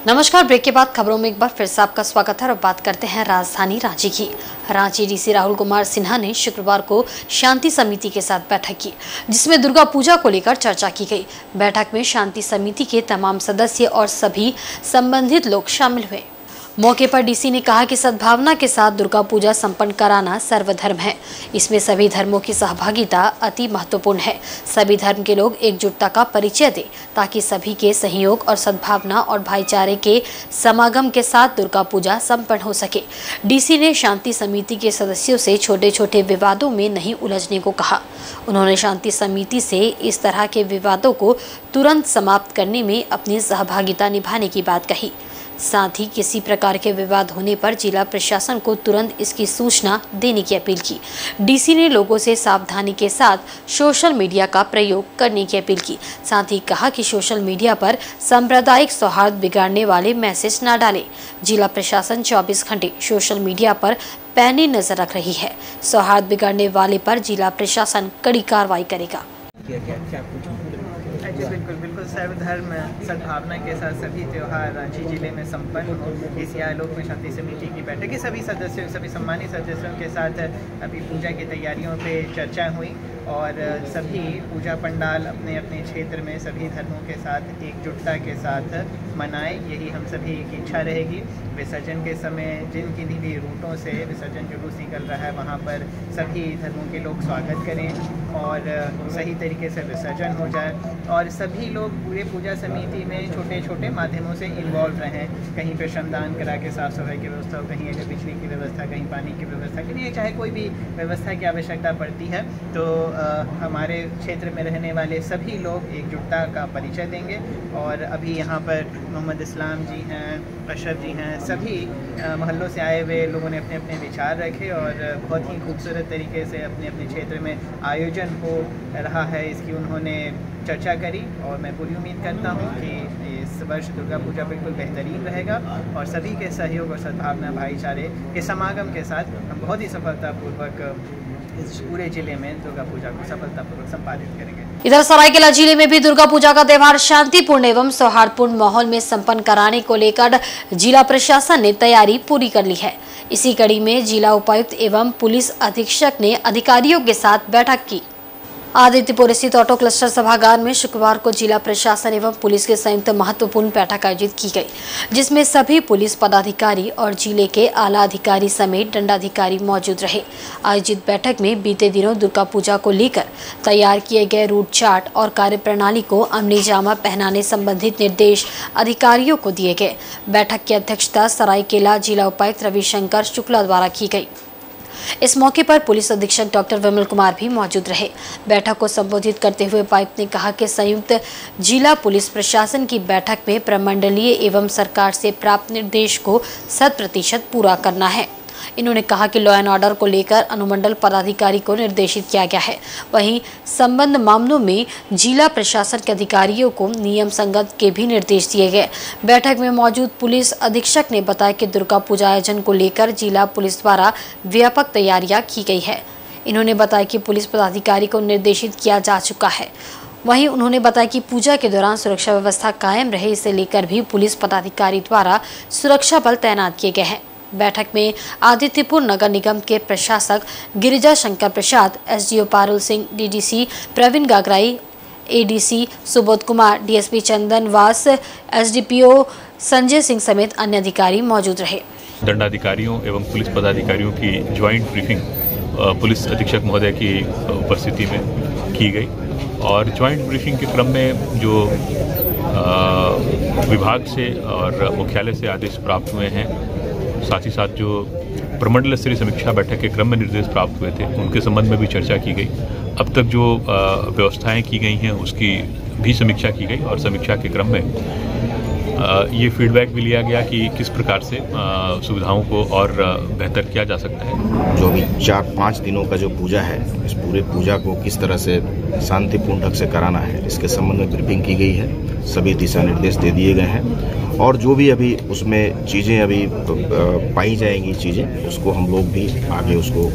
नमस्कार। ब्रेक के बाद खबरों में एक बार फिर से आपका स्वागत है और बात करते हैं राजधानी रांची की। रांची डीसी राहुल कुमार सिन्हा ने शुक्रवार को शांति समिति के साथ बैठक की, जिसमें दुर्गा पूजा को लेकर चर्चा की गई। बैठक में शांति समिति के तमाम सदस्य और सभी संबंधित लोग शामिल हुए। मौके पर डीसी ने कहा कि सद्भावना के साथ दुर्गा पूजा संपन्न कराना सर्वधर्म है। इसमें सभी धर्मों की सहभागिता अति महत्वपूर्ण है। सभी धर्म के लोग एकजुटता का परिचय दें ताकि सभी के सहयोग और सद्भावना और भाईचारे के समागम के साथ दुर्गा पूजा संपन्न हो सके। डीसी ने शांति समिति के सदस्यों से छोटे छोटे विवादों में नहीं उलझने को कहा। उन्होंने शांति समिति से इस तरह के विवादों को तुरंत समाप्त करने में अपनी सहभागिता निभाने की बात कही। साथ ही किसी प्रकार के विवाद होने पर जिला प्रशासन को तुरंत इसकी सूचना देने की अपील की। डीसी ने लोगों से सावधानी के साथ सोशल मीडिया का प्रयोग करने की अपील की। साथ ही कहा कि सोशल मीडिया पर सांप्रदायिक सौहार्द बिगाड़ने वाले मैसेज न डालें। जिला प्रशासन 24 घंटे सोशल मीडिया पर पैनी नजर रख रही है। सौहार्द बिगाड़ने वाले पर जिला प्रशासन कड़ी कार्रवाई करेगा। बिल्कुल सर्वधर्म सद्भावना के साथ सभी त्यौहार रांची जिले में संपन्न हो, इस आलोक में शांति समिति की बैठक के सभी सदस्यों, सभी सम्मानित सदस्यों के साथ अभी पूजा की तैयारियों पे चर्चा हुई और सभी पूजा पंडाल अपने अपने क्षेत्र में सभी धर्मों के साथ एकजुटता के साथ मनाएं, यही हम सभी की इच्छा रहेगी। विसर्जन के समय जिन किन्हीं भी रूटों से विसर्जन जुलूस निकल रहा है वहाँ पर सभी धर्मों के लोग स्वागत करें और सही तरीके से विसर्जन हो जाए और सभी लोग पूरे पूजा समिति में छोटे छोटे माध्यमों से इन्वॉल्व रहें। कहीं पर श्रमदान करा के साफ सफाई की व्यवस्था हो, कहीं अगर बिजली की व्यवस्था, कहीं पानी की व्यवस्था के लिए चाहे कोई भी व्यवस्था की आवश्यकता पड़ती है तो हमारे क्षेत्र में रहने वाले सभी लोग एकजुटता का परिचय देंगे। और अभी यहाँ पर मोहम्मद इस्लाम जी हैं, अशरफ जी हैं, सभी मोहल्लों से आए हुए लोगों ने अपने अपने विचार रखे और बहुत ही खूबसूरत तरीके से अपने अपने क्षेत्र में आयोजन हो रहा है इसकी उन्होंने चर्चा करी और मैं पूरी उम्मीद करता हूँ कि इस वर्ष दुर्गा पूजा बिल्कुल बेहतरीन रहेगा और सभी के सहयोग और सद्भावना भाईचारे के समागम के साथ हम बहुत ही सफलतापूर्वक इस पूरे जिले में दुर्गा पूजा को सफलतापूर्वक संपादित करेंगे। इधर सरायकेला जिले में भी दुर्गा पूजा का त्यौहार शांतिपूर्ण एवं सौहार्दपूर्ण माहौल में संपन्न कराने को लेकर जिला प्रशासन ने तैयारी पूरी कर ली है। इसी कड़ी में जिला उपायुक्त एवं पुलिस अधीक्षक ने अधिकारियों के साथ बैठक की। आदित्यपुर स्थित ऑटो क्लस्टर सभागार में शुक्रवार को जिला प्रशासन एवं पुलिस के संयुक्त महत्वपूर्ण बैठक आयोजित की गई, जिसमें सभी पुलिस पदाधिकारी और जिले के आला अधिकारी समेत दंडाधिकारी मौजूद रहे। आयोजित बैठक में बीते दिनों दुर्गा पूजा को लेकर तैयार किए गए रूट चार्ट और कार्यप्रणाली को अमली जामा पहनाने संबंधित निर्देश अधिकारियों को दिए गए। बैठक की अध्यक्षता सरायकेला जिला उपायुक्त रविशंकर शुक्ला द्वारा की गई। इस मौके पर पुलिस अधीक्षक डॉक्टर विमल कुमार भी मौजूद रहे। बैठक को संबोधित करते हुए उपायुक्त ने कहा कि संयुक्त जिला पुलिस प्रशासन की बैठक में प्रमंडलीय एवं सरकार से प्राप्त निर्देश को 100% पूरा करना है। इन्होंने कहा कि लॉ एंड ऑर्डर को लेकर अनुमंडल पदाधिकारी को निर्देशित किया गया है। वहीं संबंध मामलों में जिला प्रशासन के अधिकारियों को नियम संगत के भी निर्देश दिए गए। बैठक में मौजूद पुलिस अधीक्षक ने बताया कि दुर्गा पूजा आयोजन को लेकर जिला पुलिस द्वारा व्यापक तैयारियां की गई है। इन्होंने बताया कि पुलिस पदाधिकारी को निर्देशित किया जा चुका है। वहीं उन्होंने बताया कि पूजा के दौरान सुरक्षा व्यवस्था कायम रहे, इसे लेकर भी पुलिस पदाधिकारी द्वारा सुरक्षा बल तैनात किए गए हैं। बैठक में आदित्यपुर नगर निगम के प्रशासक Girija Shankar Prasad, SDO Parul Singh, DDC Praveen Gagrai, ADC Subodh Kumar, DSP Chandan Vas, SDPO Sanjay Singh समेत अन्य अधिकारी मौजूद रहे। दंडाधिकारियों एवं पुलिस पदाधिकारियों की ज्वाइंट ब्रीफिंग पुलिस अधीक्षक महोदय की उपस्थिति में की गई और ज्वाइंट ब्रीफिंग के क्रम में जो विभाग से और मुख्यालय से आदेश प्राप्त हुए हैं, साथ ही साथ जो प्रमंडल स्तरीय समीक्षा बैठक के क्रम में निर्देश प्राप्त हुए थे उनके संबंध में भी चर्चा की गई। अब तक जो व्यवस्थाएं की गई हैं उसकी भी समीक्षा की गई और समीक्षा के क्रम में ये फीडबैक भी लिया गया कि किस प्रकार से सुविधाओं को और बेहतर किया जा सकता है। जो भी 4-5 दिनों का जो पूजा है, इस पूरे पूजा को किस तरह से शांतिपूर्ण ढंग से कराना है, इसके संबंध में ब्रीफिंग की गई है। सभी दिशा निर्देश दे दिए गए हैं और जो भी अभी उसमें चीज़ें अभी पाई जाएंगी चीज़ें, उसको हम लोग भी आगे उसको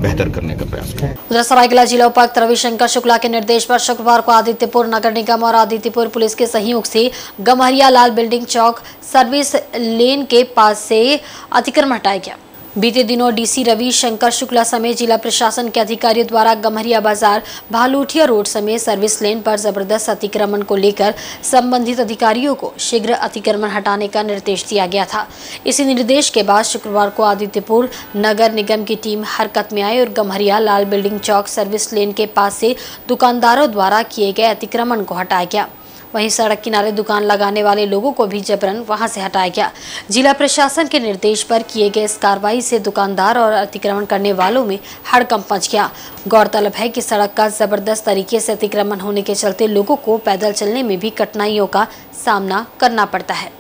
बेहतर करने का प्रयास करें। उधर सरायकेला जिला उपायुक्त रविशंकर शुक्ला के निर्देश पर शुक्रवार को आदित्यपुर नगर निगम और आदित्यपुर पुलिस के सहयोग से गम्हरिया लाल बिल्डिंग चौक सर्विस लेन के पास से अतिक्रमण हटाया गया। बीते दिनों डीसी रविशंकर शुक्ला समेत जिला प्रशासन के अधिकारियों द्वारा गम्हरिया बाजार भालूठिया रोड समेत सर्विस लेन पर जबरदस्त अतिक्रमण को लेकर संबंधित अधिकारियों को शीघ्र अतिक्रमण हटाने का निर्देश दिया गया था। इसी निर्देश के बाद शुक्रवार को आदित्यपुर नगर निगम की टीम हरकत में आई और गम्हरिया लाल बिल्डिंग चौक सर्विस लेन के पास से दुकानदारों द्वारा किए गए अतिक्रमण को हटाया गया। वहीं सड़क किनारे दुकान लगाने वाले लोगों को भी जबरन वहां से हटाया गया। जिला प्रशासन के निर्देश पर किए गए इस कार्रवाई से दुकानदार और अतिक्रमण करने वालों में हड़कंप मच गया। गौरतलब है कि सड़क का जबरदस्त तरीके से अतिक्रमण होने के चलते लोगों को पैदल चलने में भी कठिनाइयों का सामना करना पड़ता है।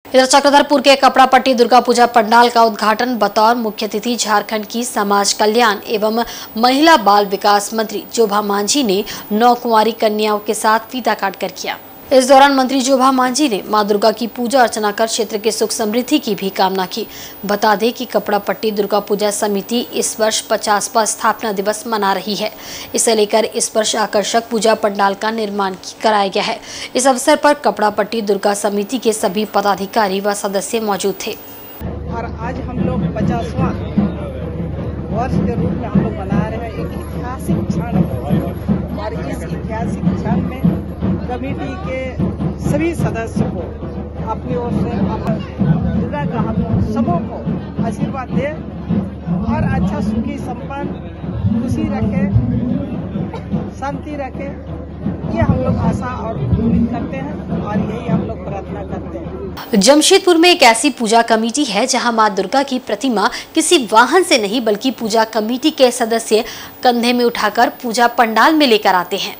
इधर चक्रधरपुर के कपड़ा पट्टी दुर्गा पूजा पंडाल का उद्घाटन बतौर मुख्य अतिथि झारखंड की समाज कल्याण एवं महिला बाल विकास मंत्री जोभा मांझी ने 9 कुंवारी कन्याओं के साथ फीता काट कर किया। इस दौरान मंत्री जोभा मांझी ने मां दुर्गा की पूजा अर्चना कर क्षेत्र के सुख समृद्धि की भी कामना की। बता दें कि कपड़ा पट्टी दुर्गा पूजा समिति इस वर्ष 50वां स्थापना दिवस मना रही है। इसे लेकर इस वर्ष आकर्षक पूजा पंडाल का निर्माण कराया गया है। इस अवसर पर कपड़ा पट्टी दुर्गा समिति के सभी पदाधिकारी व सदस्य मौजूद थे। और आज हम लोग 50वां वर्ष के रूप में हम लोग मना रहे हैं एक ऐतिहासिक क्षण, और इस ऐतिहासिक क्षण में कमेटी के सभी सदस्य को अपनी ओर से दुर्गा का हम सबों को आशीर्वाद दे और अच्छा सुखी संपन्न खुशी रखे, शांति रखे, ये हम लोग आशा और उम्मीद करते हैं और यही हम लोग प्रार्थना करते हैं। जमशेदपुर में एक ऐसी पूजा कमेटी है जहां मां दुर्गा की प्रतिमा किसी वाहन से नहीं बल्कि पूजा कमेटी के सदस्य कंधे में उठाकर पूजा पंडाल में लेकर आते हैं।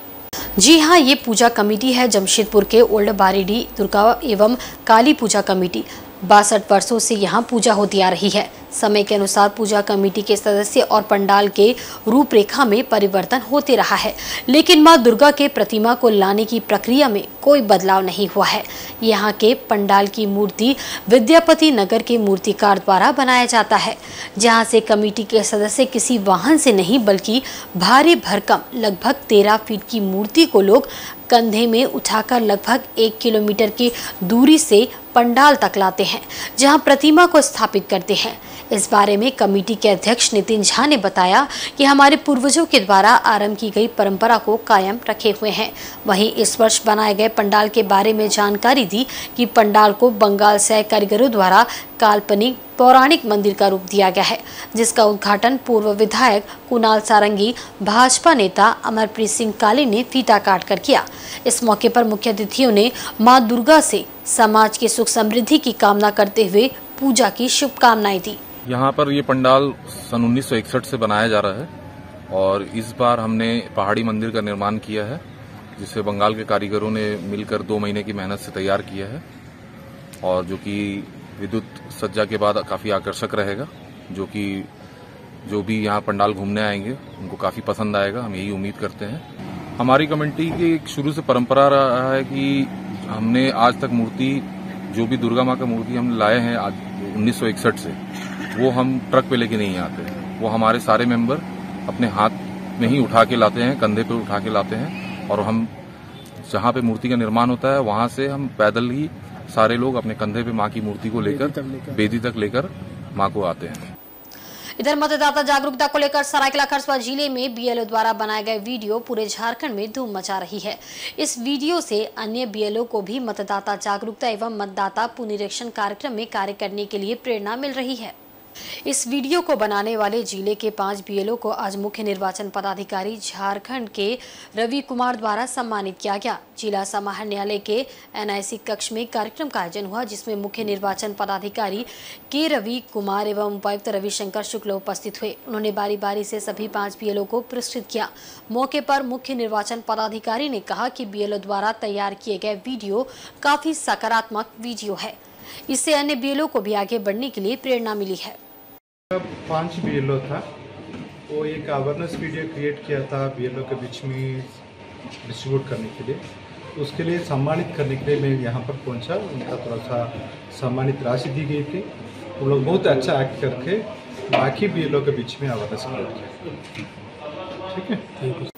जी हां, ये पूजा कमेटी है जमशेदपुर के ओल्ड बारीडी दुर्गा एवं काली पूजा कमेटी। 62 वर्षों से यहाँ पूजा होती आ रही है। समय के अनुसार पूजा कमेटी के सदस्य और पंडाल के रूपरेखा में परिवर्तन होते रहा है, लेकिन मां दुर्गा के प्रतिमा को लाने की प्रक्रिया में कोई बदलाव नहीं हुआ है। यहाँ के पंडाल की मूर्ति विद्यापति नगर के मूर्तिकार द्वारा बनाया जाता है, जहाँ से कमेटी के सदस्य किसी वाहन से नहीं बल्कि भारी भरकम लगभग 13 फीट की मूर्ति को लोग कंधे में उठाकर लगभग 1 किलोमीटर की दूरी से पंडाल तक लाते हैं, जहां प्रतिमा को स्थापित करते हैं। इस बारे में कमेटी के अध्यक्ष नितिन झा ने बताया कि हमारे पूर्वजों के द्वारा आरंभ की गई परंपरा को कायम रखे हुए हैं। वहीं इस वर्ष बनाए गए पंडाल के बारे में जानकारी दी कि पंडाल को बंगाल से कारीगरों द्वारा काल्पनिक पौराणिक मंदिर का रूप दिया गया है, जिसका उद्घाटन पूर्व विधायक कुणाल सारंगी, भाजपा नेता अमरप्रीत सिंह काली ने फीता काट कर किया। इस मौके पर मुख्य अतिथियों ने मां दुर्गा से समाज की सुख समृद्धि की कामना करते हुए पूजा की शुभकामनाएं दी। यहाँ पर ये पंडाल सन 1961 से बनाया जा रहा है और इस बार हमने पहाड़ी मंदिर का निर्माण किया है, जिसे बंगाल के कारीगरों ने मिलकर 2 महीने की मेहनत से तैयार किया है और जो कि विद्युत सज्जा के बाद काफी आकर्षक रहेगा, जो कि जो भी यहाँ पंडाल घूमने आएंगे उनको काफी पसंद आएगा, हम यही उम्मीद करते हैं। हमारी कमेटी की शुरू से परंपरा रहा है कि हमने आज तक मूर्ति जो भी दुर्गा माँ का मूर्ति हम लाए हैं आज 1961 से, वो हम ट्रक पे लेके नहीं आते, वो हमारे सारे मेंबर अपने हाथ में ही उठा के लाते हैं, कंधे पे उठा के लाते हैं और हम जहाँ पे मूर्ति का निर्माण होता है वहां से हम पैदल ही सारे लोग अपने कंधे पे माँ की मूर्ति को लेकर बेदी तक लेकर माँ को आते हैं। इधर मतदाता जागरूकता को लेकर सरायकेला खरसुआ जिले में बीएलओ द्वारा बनाए गए वीडियो पूरे झारखंड में धूम मचा रही है। इस वीडियो से अन्य बीएलओ को भी मतदाता जागरूकता एवं मतदाता पुनरीक्षण कार्यक्रम में कार्य करने के लिए प्रेरणा मिल रही है। इस वीडियो को बनाने वाले जिले के 5 बीएलओ को आज मुख्य निर्वाचन पदाधिकारी झारखंड के रवि कुमार द्वारा सम्मानित किया गया। जिला समाहरण न्यायालय के एनआईसी कक्ष में कार्यक्रम का आयोजन हुआ, जिसमें मुख्य निर्वाचन पदाधिकारी के रवि कुमार एवं उपायुक्त रविशंकर शुक्ला उपस्थित हुए। उन्होंने बारी बारी से सभी 5 बीएलओ को पुरस्कृत किया। मौके पर मुख्य निर्वाचन पदाधिकारी ने कहा कि बीएलओ द्वारा तैयार किए गए वीडियो काफी सकारात्मक वीडियो है, इससे अन्य बीएलओ को भी आगे बढ़ने के लिए प्रेरणा मिली है। 5 बीएलओ था, वो एक अवेयरनेस वीडियो क्रिएट किया था बीएलओ के बीच में डिस्ट्रीब्यूट करने के लिए। उसके लिए सम्मानित करने के लिए मैं यहाँ पर पहुँचा, उनका थोड़ा सा सम्मानित राशि दी गई थी। वो लोग बहुत अच्छा एक्ट करके बाकी बीएलओ के बीच में अवेयरनेस क्रिएट किया। ठीक है।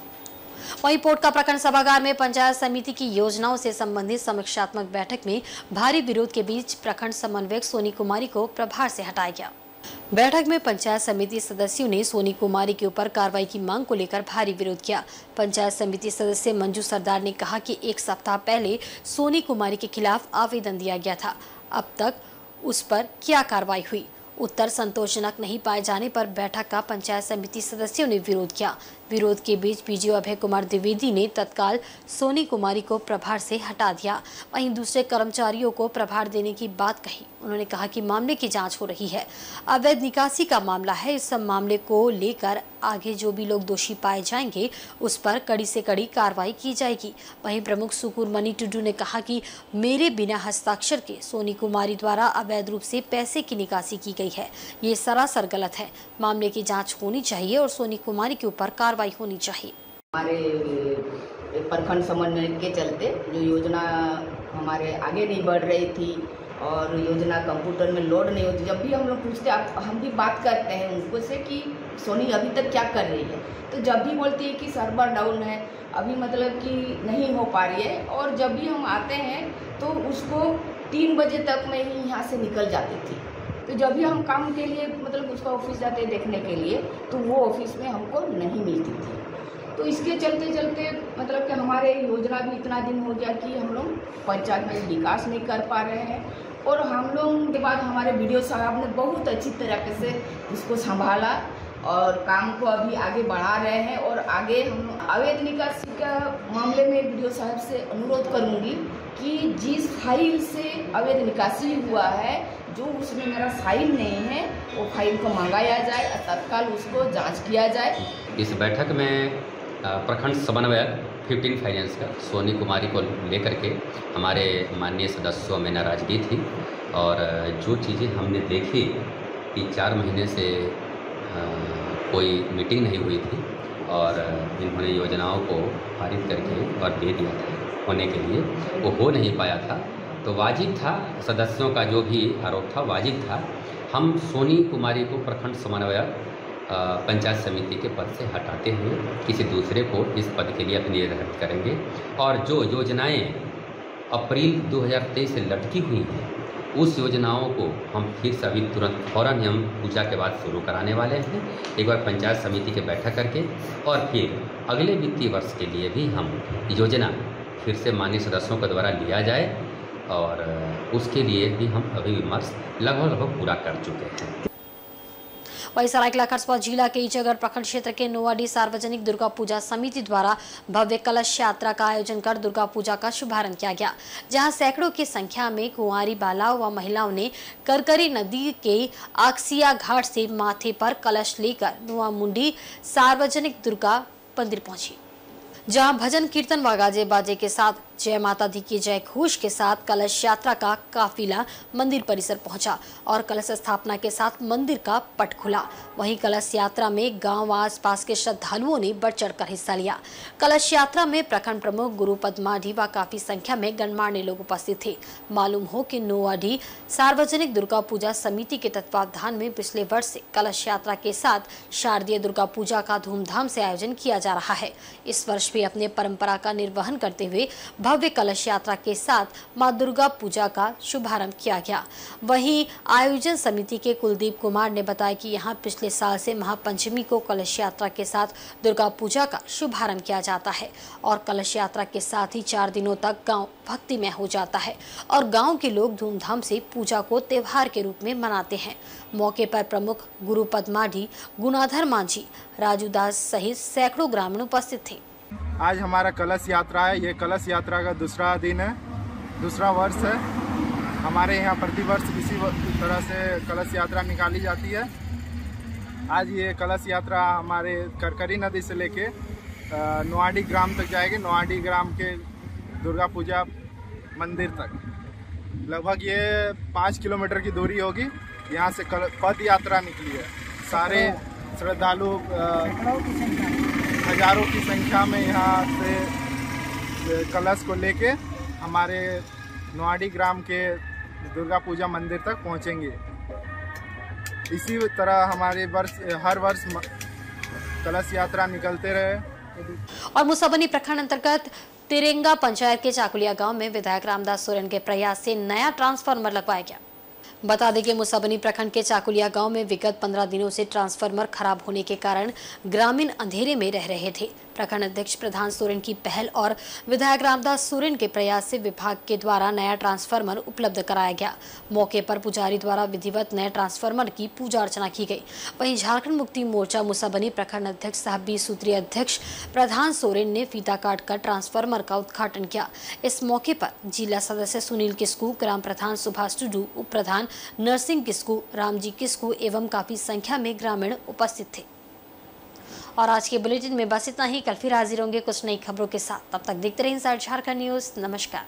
वहीं पोटका प्रखंड सभागार में पंचायत समिति की योजनाओं से संबंधित समीक्षात्मक बैठक में भारी विरोध के बीच प्रखंड समन्वयक सोनी कुमारी को प्रभार से हटाया गया। बैठक में पंचायत समिति सदस्यों ने सोनी कुमारी के ऊपर कार्रवाई की मांग को लेकर भारी विरोध किया। पंचायत समिति सदस्य मंजू सरदार ने कहा कि 1 सप्ताह पहले सोनी कुमारी के खिलाफ आवेदन दिया गया था, अब तक उस पर क्या कार्रवाई हुई। उत्तर संतोषजनक नहीं पाए जाने पर बैठक का पंचायत समिति सदस्यों ने विरोध किया। विरोध के बीच पीजीओ अभय कुमार द्विवेदी ने तत्काल सोनी कुमारी को प्रभार से हटा दिया। वहीं दूसरे कर्मचारियों को प्रभार देने की बात कही। उन्होंने कहा कि मामले की जांच हो रही है, अवैध निकासी का मामला है, इस सब मामले को लेकर आगे जो भी लोग दोषी पाए जाएंगे उस पर कड़ी से कड़ी कार्रवाई की जाएगी। वहीं प्रमुख सुकूर मनी टुडू ने कहा कि मेरे बिना हस्ताक्षर के सोनी कुमारी द्वारा अवैध रूप से पैसे की निकासी की गई है, ये सरासर गलत है। मामले की जांच होनी चाहिए और सोनी कुमारी के ऊपर कार्रवाई होनी चाहिए। हमारे प्रखंड समन्वय के चलते जो योजना हमारे आगे नहीं बढ़ रही थी और योजना कंप्यूटर में लोड नहीं होती, जब भी हम लोग पूछते हम भी बात करते हैं उनको से कि सोनी अभी तक क्या कर रही है, तो जब भी बोलती है कि सर्वर डाउन है, अभी मतलब कि नहीं हो पा रही है। और जब भी हम आते हैं तो उसको 3 बजे तक मैं ही यहाँ से निकल जाती थी। तो जब भी हम काम के लिए मतलब उसका ऑफिस जाते देखने के लिए तो वो ऑफिस में हमको नहीं मिलती थी। तो इसके चलते चलते मतलब कि हमारे योजना भी इतना दिन हो गया कि हम लोग पंचायत में विकास नहीं कर पा रहे हैं। और हम लोग के बाद हमारे बीडीओ साहब ने बहुत अच्छी तरीके से इसको संभाला और काम को अभी आगे बढ़ा रहे हैं। और आगे हम अवैध निकासी का मामले में बीडीओ साहब से अनुरोध करूंगी कि जिस फाइल से अवैध निकासी हुआ है, जो उसमें मेरा फाइल नहीं है, वो फाइल को मंगाया जाए और तत्काल उसको जांच किया जाए। इस बैठक में प्रखंड समन्वयक 15 फाइनेंस का सोनी कुमारी को लेकर के हमारे माननीय सदस्यों में नाराजगी थी। और जो चीज़ें हमने देखी कि 4 महीने से कोई मीटिंग नहीं हुई थी और इन्होंने योजनाओं को पारित करके और दे दिया था होने के लिए, वो हो नहीं पाया था। तो वाजिब था, सदस्यों का जो भी आरोप था वाजिब था। हम सोनी कुमारी को प्रखंड समन्वयक पंचायत समिति के पद से हटाते हुए किसी दूसरे को इस पद के लिए निर्धारित करेंगे। और जो योजनाएं अप्रैल 2023 से लटकी हुई हैं उस योजनाओं को हम फिर से अभी तुरंत फौरन हम पूजा के बाद शुरू कराने वाले हैं, एक बार पंचायत समिति की बैठक करके। और फिर अगले वित्तीय वर्ष के लिए भी हम योजना फिर से माननीय सदस्यों के द्वारा लिया जाए और उसके लिए भी हम अभी विमर्श लगभग पूरा कर चुके हैं। वहीं सरायकेला खरसपा जिला के ईचागढ़ प्रखंड क्षेत्र के नोवाडी सार्वजनिक दुर्गा पूजा समिति द्वारा भव्य कलश यात्रा का आयोजन कर दुर्गा पूजा का शुभारंभ किया गया, जहां सैकड़ों की संख्या में कुंवारी बालाओं व महिलाओं ने करकरी नदी के आक्सिया घाट से माथे पर कलश लेकर नोवा मुंडी सार्वजनिक दुर्गा मंदिर पहुंची, जहां भजन कीर्तन व गाजे बाजे के साथ जय माता दी की जय घोष के साथ कलश यात्रा का काफिला मंदिर परिसर पहुंचा और कलश स्थापना के साथ मंदिर का पट खुला। वहीं कलश यात्रा में गांव व आसपास के श्रद्धालुओं ने बढ़ चढ़कर हिस्सा लिया। कलश यात्रा में प्रखंड प्रमुख गुरुपद माढ़ी व काफी संख्या में गणमान्य लोग उपस्थित थे। मालूम हो कि नोवाडी सार्वजनिक दुर्गा पूजा समिति के तत्वावधान में पिछले वर्ष से कलश यात्रा के साथ शारदीय दुर्गा पूजा का धूमधाम से आयोजन किया जा रहा है। इस वर्ष भी अपने परंपरा का निर्वहन करते हुए भव्य कलश यात्रा के साथ मां दुर्गा पूजा का शुभारंभ किया गया। वहीं आयोजन समिति के कुलदीप कुमार ने बताया कि यहां पिछले साल से महापंचमी को कलश यात्रा के साथ दुर्गा पूजा का शुभारंभ किया जाता है और कलश यात्रा के साथ ही 4 दिनों तक गांव भक्तिमय हो जाता है और गांव के लोग धूमधाम से पूजा को त्योहार के रूप में मनाते हैं। मौके पर प्रमुख गुरुपद माढ़ी, गुणाधर मांझी, राजू दास सहित सैकड़ों ग्रामीण उपस्थित थे। आज हमारा कलश यात्रा है। ये कलश यात्रा का दूसरा दिन है, दूसरा वर्ष है। हमारे यहाँ प्रतिवर्ष इसी तरह से कलश यात्रा निकाली जाती है। आज ये कलश यात्रा हमारे करकरी नदी से लेके नोवाडी ग्राम तक जाएगी। नोवाडी ग्राम के दुर्गा पूजा मंदिर तक लगभग ये 5 किलोमीटर की दूरी होगी। यहाँ से पद यात्रा निकली है। सारे श्रद्धालु हजारों की संख्या में यहाँ से कलश को लेके हमारे नोवाडी ग्राम के दुर्गा पूजा मंदिर तक पहुँचेंगे। इसी तरह हमारे हर वर्ष कलश यात्रा निकलते रहे। और मुसाबनी प्रखंड अंतर्गत तिरंगा पंचायत के चाकुलिया गांव में विधायक रामदास सोरेन के प्रयास से नया ट्रांसफार्मर लगवाया गया। बता दें कि मुसाबनी प्रखंड के चाकुलिया गांव में विगत 15 दिनों से ट्रांसफार्मर खराब होने के कारण ग्रामीण अंधेरे में रह रहे थे। प्रखंड अध्यक्ष प्रधान सोरेन की पहल और विधायक रामदास सोरेन के प्रयास से विभाग के द्वारा नया ट्रांसफार्मर उपलब्ध कराया गया। मौके पर पुजारी द्वारा विधिवत नए ट्रांसफार्मर की पूजा अर्चना की गई। वहीं झारखंड मुक्ति मोर्चा मुसाबनी प्रखंड अध्यक्ष साहब 20 सूत्रीय अध्यक्ष प्रधान सोरेन ने फीता काट कर ट्रांसफार्मर का उद्घाटन किया। इस मौके पर जिला सदस्य सुनील किस्कू, ग्राम प्रधान सुभाष टुडू, उप प्रधान नरसिंह किस्कू, रामजी किस्कू एवं काफी संख्या में ग्रामीण उपस्थित थे। और आज के बुलेटिन में बस इतना ही। कल फिर हाजिर होंगे कुछ नई खबरों के साथ। तब तक देखते रहिए इनसाइड झारखंड न्यूज। नमस्कार।